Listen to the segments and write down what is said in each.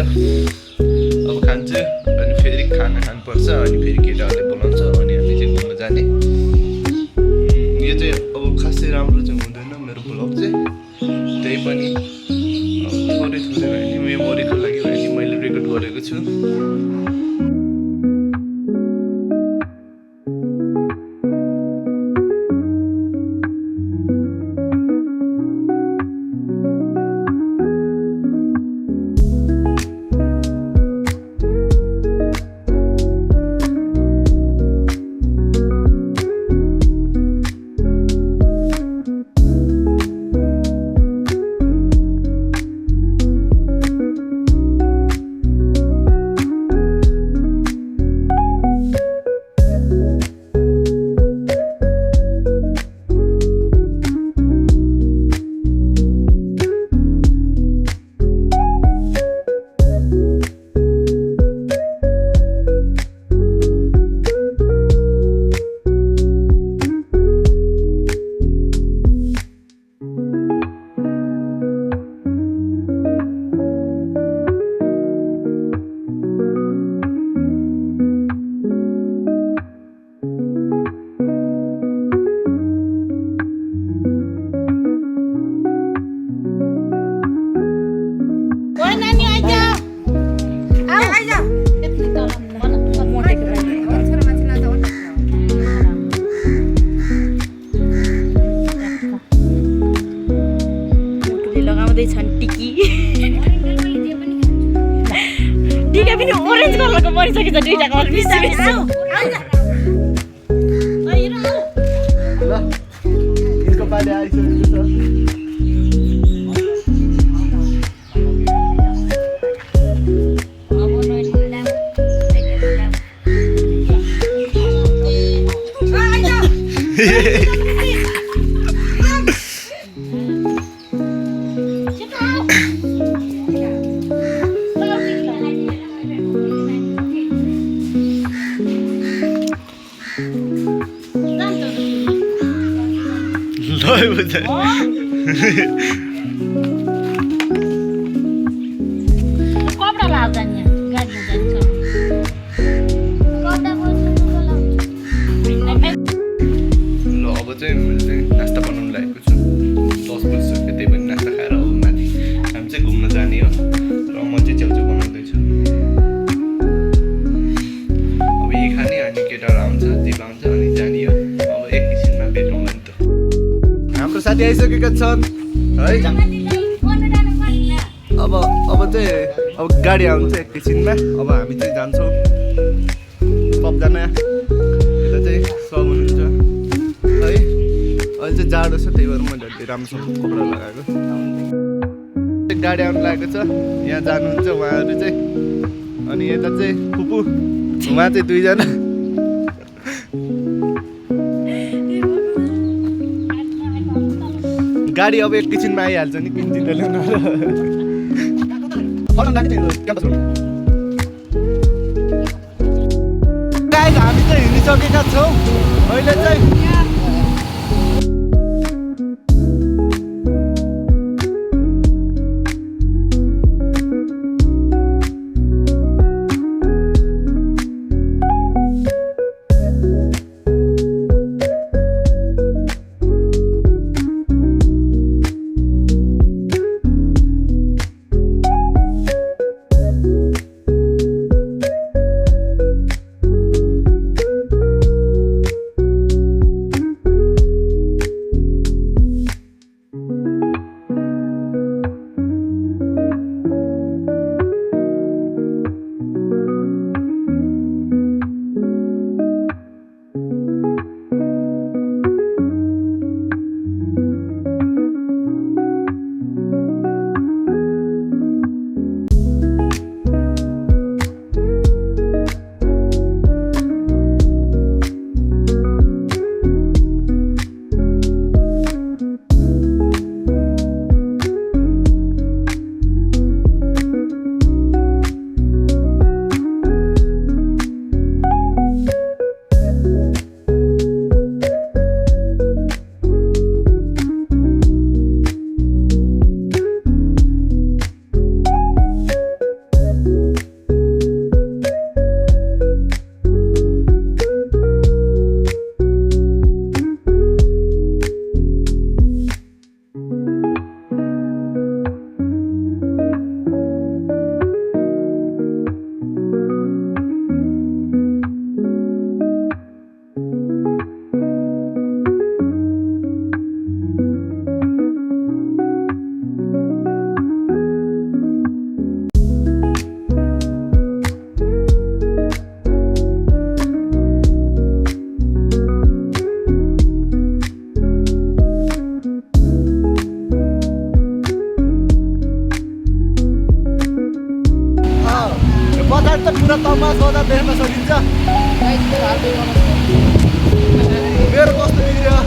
भयो अब खान्छु अनि फेरि खाना खानुपर्छ अनि फेरि केटाहरूले बोलाउँछ अनि हामी चाहिँ घुम्न जाने यो चाहिँ अब खासै राम्रो चाहिँ हुँदैन मेरो भ्लग चाहिँ त्यही पनि थोरै थोरै भए नि मेमोरीको लागि भए नि मैले रेकर्ड गरेको छु orange color ko mari sakit duita color bisa bisa. Lah. Ini pada isu. Cobra lasanha, galinha dentro. Cobra ल अब चाहिँ मैले नास्ता बनाउनु लागेको छु 10 बजिसक्यो त्यही पनि नास्ता खाएर अब माथि हामी चाहिँ घुम्न जाने हो र म चाहिँ च्याउचाउ बनाउँदैछु अब यही खाने अनि केटाहरू आउँछ दिपा आउँछ अनि जाने हो अब एकैछिनमा भेटौँला नि त हाम्रो साथी आइसकेका छन् है अब चाहिँ अब गाडी आउँछ एकैछिनमा अब हामी चाहिँ जान्छौँ सबजना यता चाहिँ सब हुनुहुन्छ है अहिले चाहिँ जाडो छ त्यही भएर मैले अलि राम्रोसँग कपडा लगाएको गाडी आउनु लागेको छ यहाँ जानुहुन्छ उहाँहरू चाहिँ अनि यता चाहिँ फुपू उहाँ चाहिँ दुईजना गाडी अब एकैछिनमा आइहाल्छ नि किन्दिन हामी चाहिँ हिँडिसकेका छौँ अहिले चाहिँ अगाडि त पुरा तमासा देख्न सकिन्छ मेरो कस्तो बिग्रियो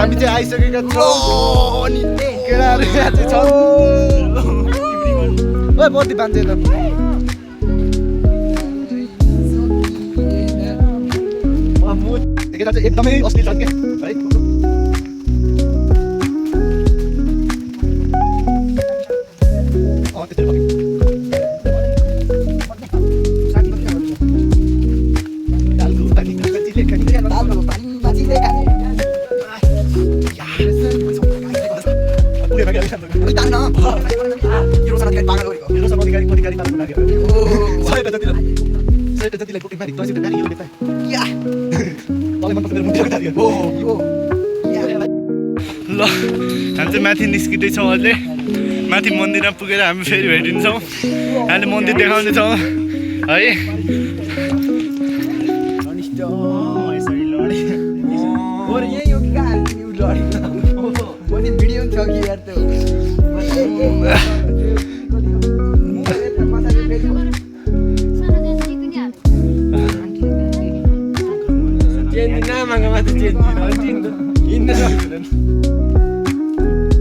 हामी चाहिँ आइसकेका छौँ अनि केटाहरू यहाँ चाहिँ छन् ओइ बत्ती बाँध्छ त केटा चाहिँ एकदमै असली छ के है ल हामी चाहिँ माथि निस्किँदैछौँ अहिले माथि मन्दिरमा पुगेर हामी फेरि भेटिन्छौँ अहिले मन्दिर देखाउनेछौँ है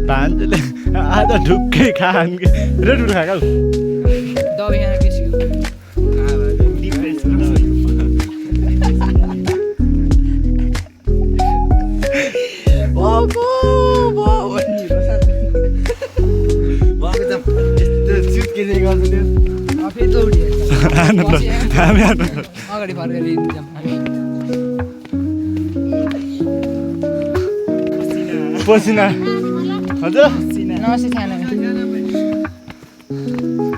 भान्जले आज ढुक्कै खान रेड फुड खाएको अगाडि फर्केर पसिना हजुर नमस्ते खाना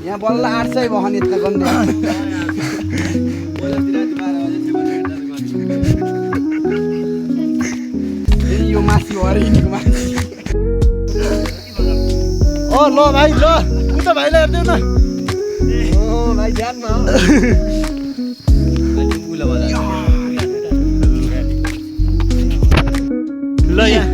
यहाँ बल्ल 800 भयो नि यता गन्दै यो मासु हरिनीको मासु ओ ल भाइ ल उता भाइलाई हेर्दै न ओ भाइ ध्यानमा ल यहाँ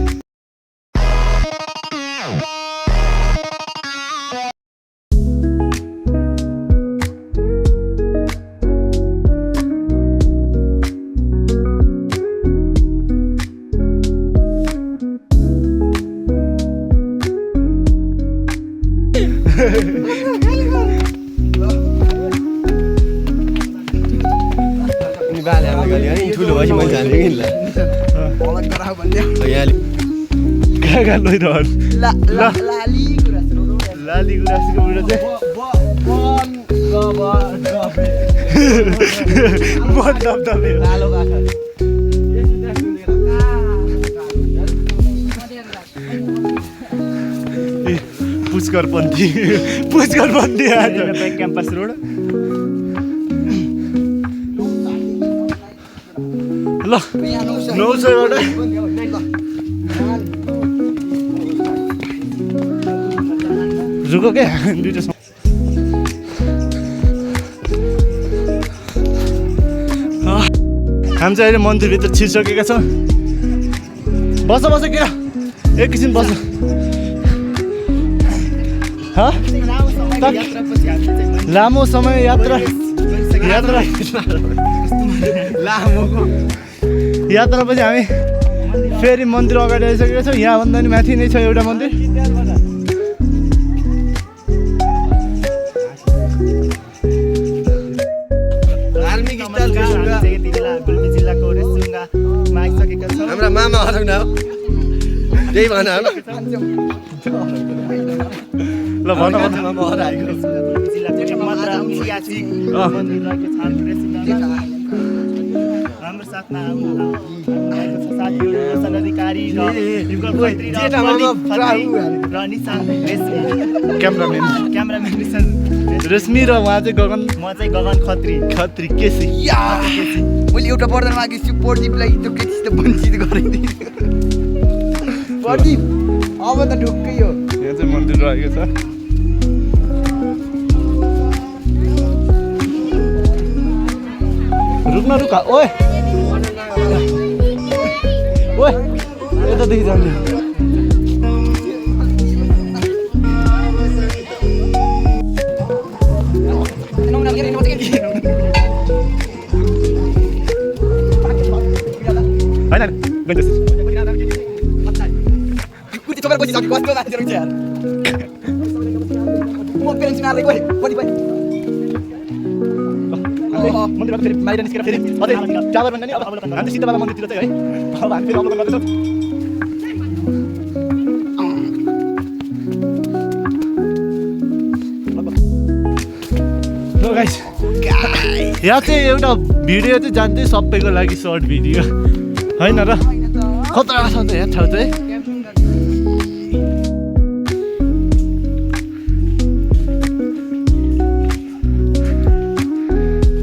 ठुलो भएपछि मैले जाने कि ल कहाँ लैरहनु लाली गुराँसको बुढो चाहिँ पुष्करपन्थी आज क्याम्पस रोड ल 900 बाट रुक क्या दुइटा हामी चाहिँ अहिले मन्दिरभित्र छिरिसकेका छौँ बस बस क्या एकैछिन बस लामो समय यात्रा यात्रापछि हामी फेरि मन्दिर अगाडि आइसकेका छौँ यहाँभन्दा नि माथि नै छ एउटा मन्दिर धार्मिक स्थल जिल्लाको रेसुङ्गामा आइसकेका छौँ हाम्रा मामाहरू न त्यही भन ल भन मामाहरू आएको जिल्लाको मात्र ऐतिहासिक मन्दिर रहेको छ रेसुङ्गामा हाम्रो साथमा आएको छ साथीहरू रोशन अधिकारी र युगल खत्री र निशान क्यामेराम्यान निशान रेशमी र उहाँ चाहिँ गगन म चाहिँ गगन खत्री केसी मैले एउटा वरदान मागेको छु प्रदीपलाई त्यो केसी त वञ्चित गराइदिनु प्रदीप अब त ढुक्कै हो यहाँ चाहिँ मन्दिर रहेको छ रुक्न रुका ओए यतादेखि जाने मन्दिरबाट फेरि बाहिर निस्केर फेरि अझै टावर भन्दा नि अब हामी चाहिँ सिद्धबाबा मन्दिरतिर चाहिँ है अब हामी फेरि अवलोकन गर्दैछौँ ल गाइस यहाँ चाहिँ एउटा भिडियो चाहिँ जान्दै सबैको लागि सर्ट भिडियो होइन र खतरा छ त यहाँ ठाउँ चाहिँ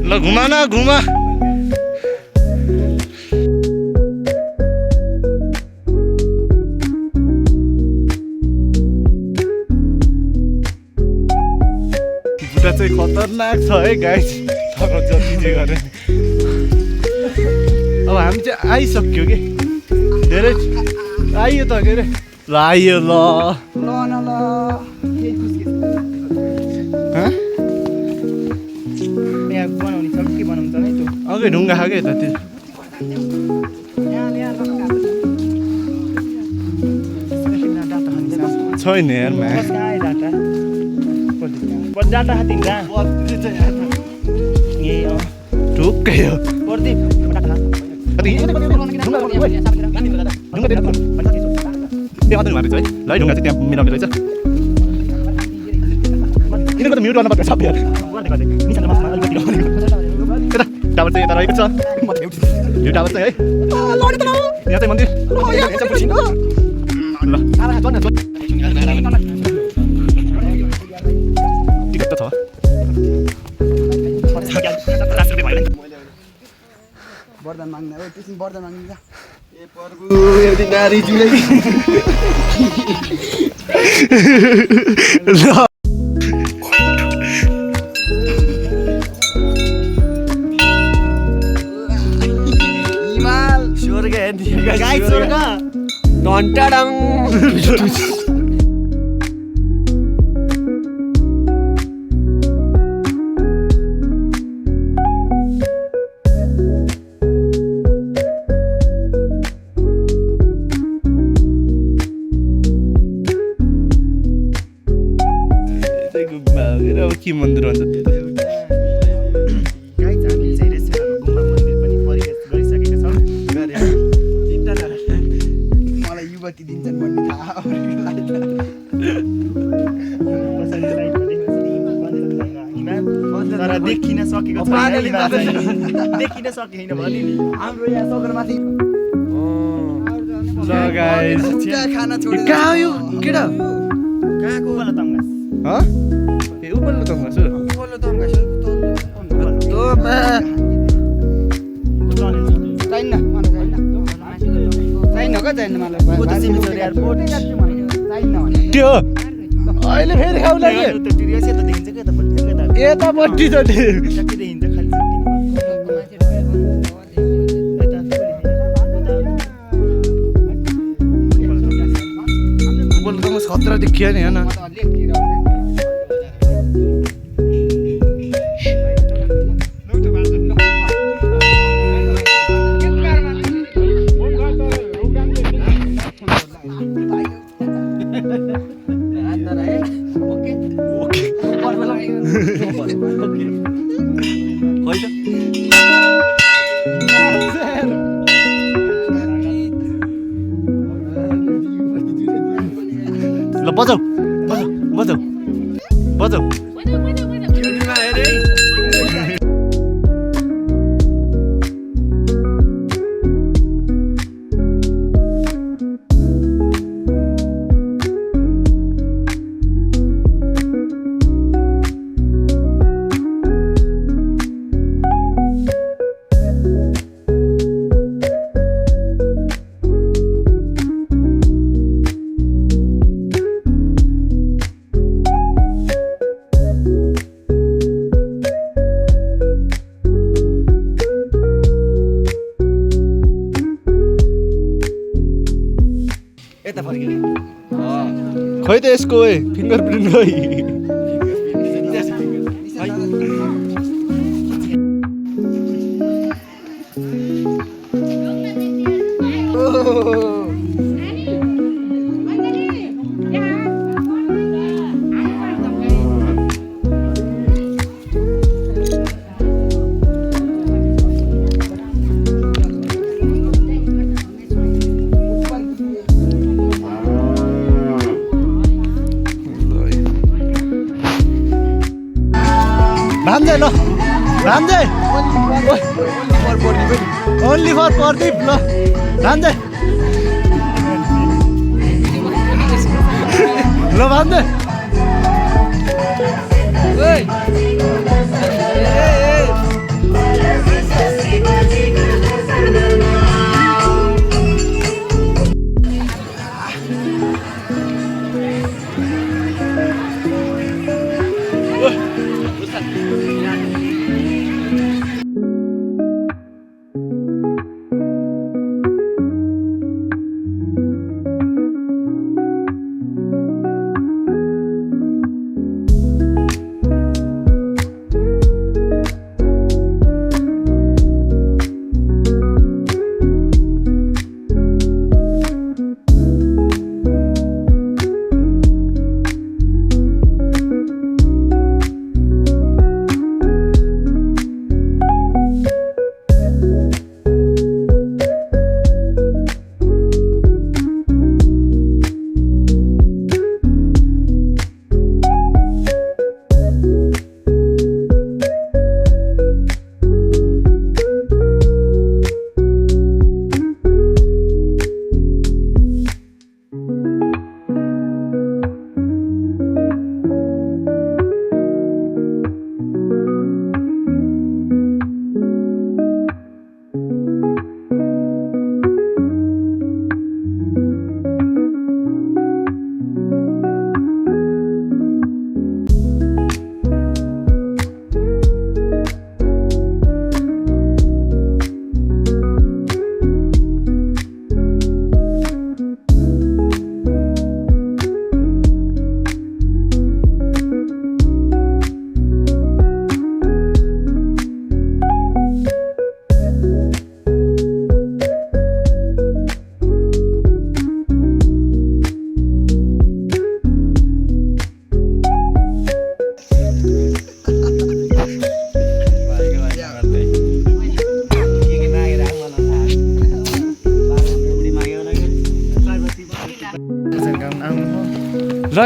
ल घुमा न घुमा बुढा चाहिँ खतरनाक छ है गाइस तर जति जे गरे अब हामी चाहिँ आइसक्यो कि धेरै आइयो त के अरे ल आइयो ल अघि ढुङ्गा खायो क्या यतातिर छैन यारमा ढुक्कै हो त्यहाँ मात्रै है ल ढुङ्गा चाहिँ त्यहाँ मिलाउने रहेछ यिनीहरूको त म्युट गर्नु पर्छ सबैहरू टावर चाहिँ यता रहेको छ यो टावर चाहिँ है यहाँ चाहिँ मन्दिर टिकट त छ वरदान माग्न हो त्यसमा वरदान माग्नु ए प्रभु एउटी नारी जुले गाई स्वर्ग टन्टाडङ के मन्दिर भन्छ दिन्छन् भन्ने थाहा तर देखिन सकेको छैन देखिन सकेन भने नि हाम्रो यहाँ सगरमाथि ल गाइस खाना छोडेर कहाँ हो यो केटा कहाँको वाला तङ्गास ह ए उपल्लो तङ्गास हो बोल्नु तङ्गास तो मा चाहिन्न मलाई चाहिन्न चाहिन्न का चाहिन्न मलाई को त सिमी छोरी एयरपोर्ट चाहिन्न भने त्यो अहिले फेरि खाउला के त टिरियस त देखिन्छ के त बल्ल के त यतापट्टि त ठ्याक्कै देखिन्छ खाली बोल्नु खतरा देखियो नि होइन ल बजाऊ बजाऊ बजाऊ यता फर्किने खै त यसको फिङ्गरप्रिन्ट खै राम्जै ल राम्जै ओन्ली फर प्रदीप ल राम्जै ल राम्जै ल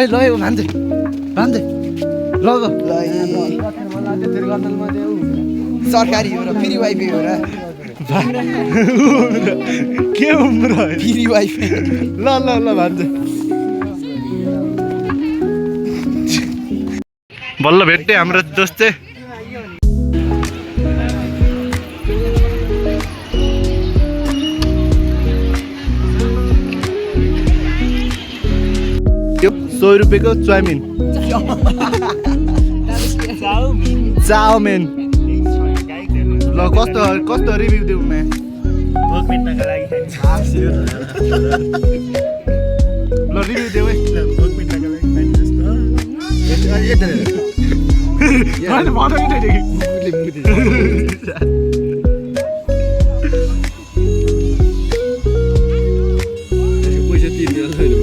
ल भान्दै भान्दै ल ल सरकारी हो र फ्री वाइफाई हो र के उम्रो फ्री वाइफाई ल ल ल भान्दै बल्ल भेट्टे हाम्रो दोस्त चाहिँ त्यो 100 रुपियाँको चाउमिन चाउमिन ल कस्तो रिभ्यू दिउँ म भोक मेट्नका लागि ल रिभ्यू देऊ है भोक मेट्नका लागि खाइदिनुहोस् मैले भनेको पैसा तिर्ने छैन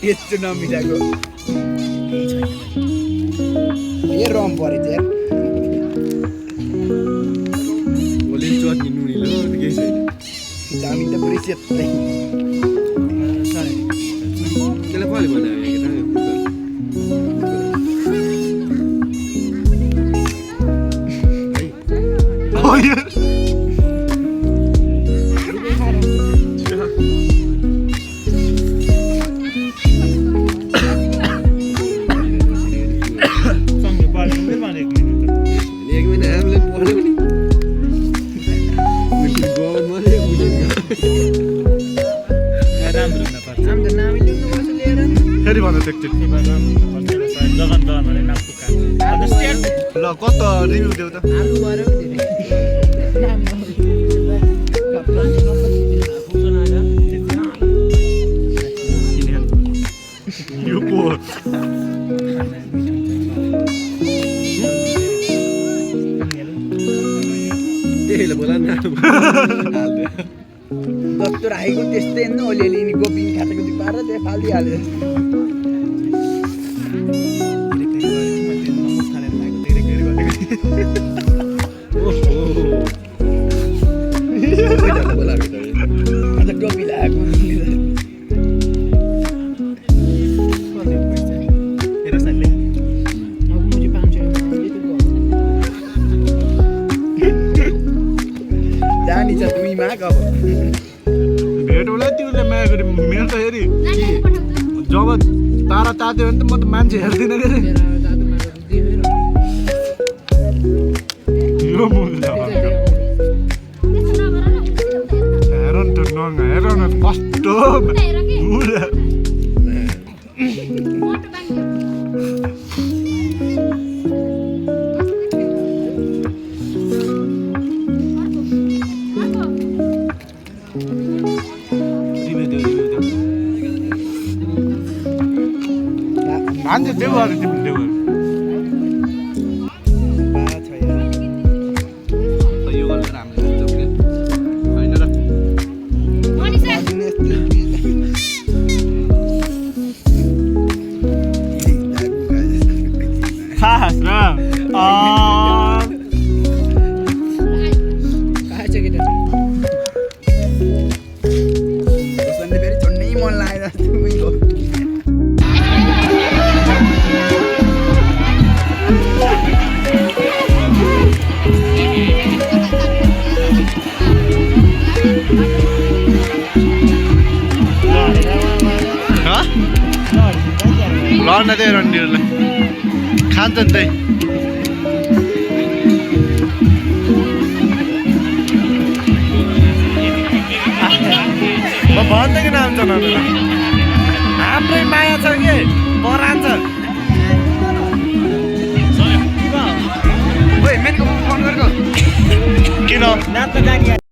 यस्तो नमिठाको ए रम पऱ्यो त्यहाँ मैले चटनी नुनी ल केही छैन चाउमिन त पुरै सेप्दै त्यसलाई कसले बनायो सँगै पर्ने भनेको मेनु त एक महिना हामीले पढ्यो नि गभर्नमेन्टमा राम्रो नपर्छ हाम्रो नाम ल्याउनुपर्छ लिएर फेरि भन्नु एकचोटि जगन भने नाम पुकार्छ ल कस्तो रिभ्यू देऊ त आलु भएर नाम यो को त्यहीले बोला न जस्तो राखेको त्यस्तै हेर्नु अलिअलि नि गोपिङ खाएको चाहिँ पारेर त्यहाँ फालिदिइहाल्यो बोलाएको त अन्त टोपी लगाएको जानी छ तुमी माग अब भेट होला तिमीले माया गरी मेरो त हेरी जब तारा तात्यो भने त म त मान्छे हेर्दिनँ के यो मुला हेर न त नङ हेर न कस्तो मुला मान्छे देऊ अरे तिमीले देऊ यो गरेर हामीले दिन्छौँ के होइन र खास र खाएछ केटा उसले फेरि झन्डै मन लागेर तुमीको लड्न त्यही रन्डीहरूलाई खान्छ नि त्यही भन्दै किन आउँछ न हाम्रै माया छ कि परान्छ फोन गरेको किन नाच्न जाने